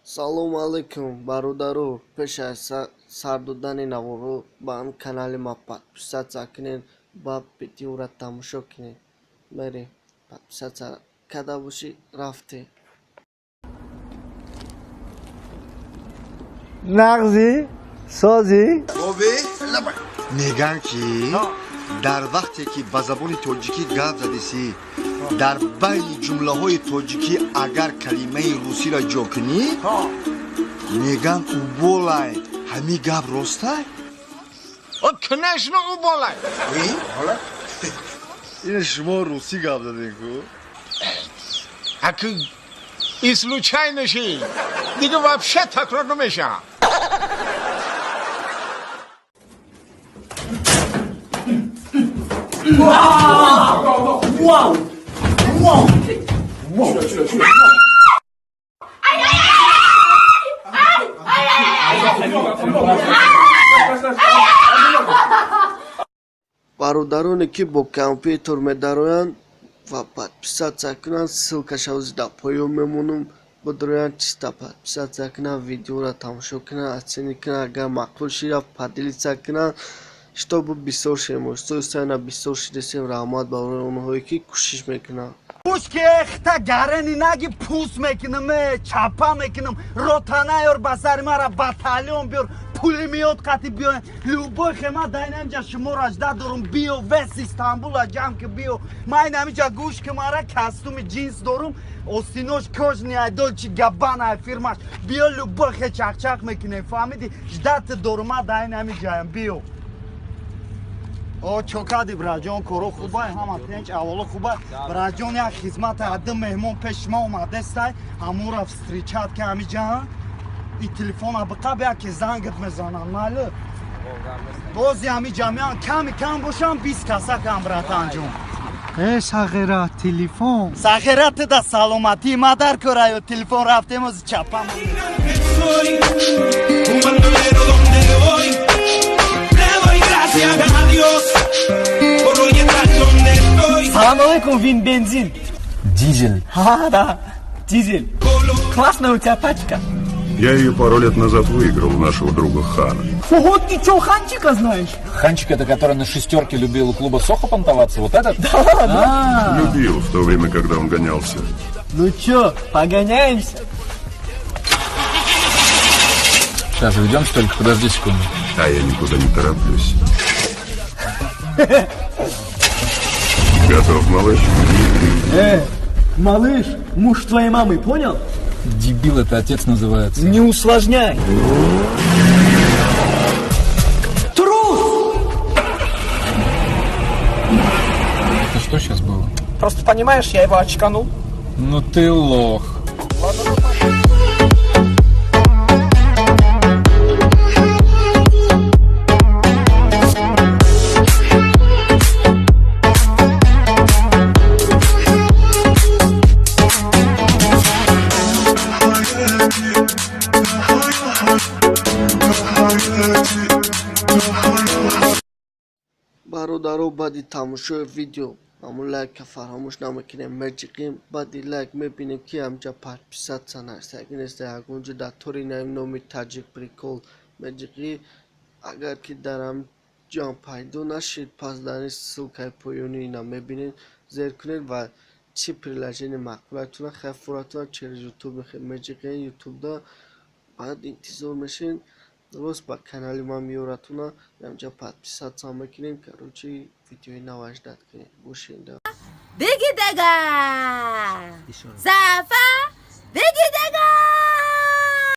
Салом алейкум, бародару. Пеш аз сар додани наворо ба ин канали ма подписатсия кунед, ба видеоро тамошо кунед. Баре подписатсия карда бошед, рафтем. نغزی سازی میگن که در وقتی که با زبان تاجیکی گپ زدیسی در بین جمله های تاجیکی اگر کلمه روسی را جا کنی میگن او بالای همین گپ راسته؟ Конечно, уболай. این شما روسی گپ زدین کو؟ А и случайно же. Дига вообще так родномеша. бародароне ки бо компютер медароянд ва подписатсия кунанд, ссилкаша дар поён мемонам, бидороянд чиста подписатсия кунанд, видеоро тамошо кунанд, оценить кунанд, агар мақбул шуда поделиться кунанд, чтобы бисёр шумо историяна бисёр шидесем. раҳмат барои онҳое ки кӯшиш мекунанд. پوش که اختا گرنی نگی پوس میکنم چپا میکنم روتانه یار بسر مرا بطالیون بیار پولی میاد قطی بیان لوبای خیمه داین همجا شما رجده دارم بیو وست استانبول جمع که بیو من همینجا گوش که مرا کستوم جینس دارم استینوش کش نیای دولچی گبانه فیرماش بیو لوبای خی چک چک میکنه فهمیدی جدت دارم داین همینجا هم بیو о чокади браҷон коро хубай ҳама тинч аввало хубай браҷон як хизмата адда меҳмон пеши ма омадестай ҳамонро встречат ки ҳамиҷа и телефона биқаб яке зангат мезанам майли бози ҳамиҷа меан ками кам бошам 20 касакам братанҷон сағира телефон сағирати да саломатии мадар кӯраю телефон рафтемози чапам Салам алейкум, Вин бензин. Дизель. Да, дизель. Классная у тебя тачка. Я ее пару лет назад выиграл у нашего друга Хана. Ого, ты чё, Ханчика знаешь? Ханчик это который на шестерке любил у клуба Сохо понтоваться? Вот этот? Да. Любил в то время, когда он гонялся. Ну чё, погоняемся? Сейчас уйдем, что ли? Подожди секунду. А я никуда не тороплюсь. Готов, малыш? Малыш, муж твоей мамы, понял? Дебил это отец называется. Не усложняй. Трус! Это что сейчас было? Просто понимаешь, я его очканул. Ну ты лох. бародаро баъди тамошои видео ҳамон лайка фаромӯш намекунем, меҷиқем баъди лайк мебинем ки ҳамҷа подписатсия нарсаги неста ягонҷа дар тори наим номи таҷик прикол меҷиқӣ. агар ки дар ҳамҷам пайдо нашид, пас дар ин ссилкаи поёни ина мебинед, зер кунед ва чӣ приложение мақбулатуна хефуратуна через ютуб меҷиқем ютубда баъд интизор мешин درست با کانال ما میوراتونا همجا подписаться میکنیم короче видеои наваждат کنیم بوشین بگی دگا صفا بگی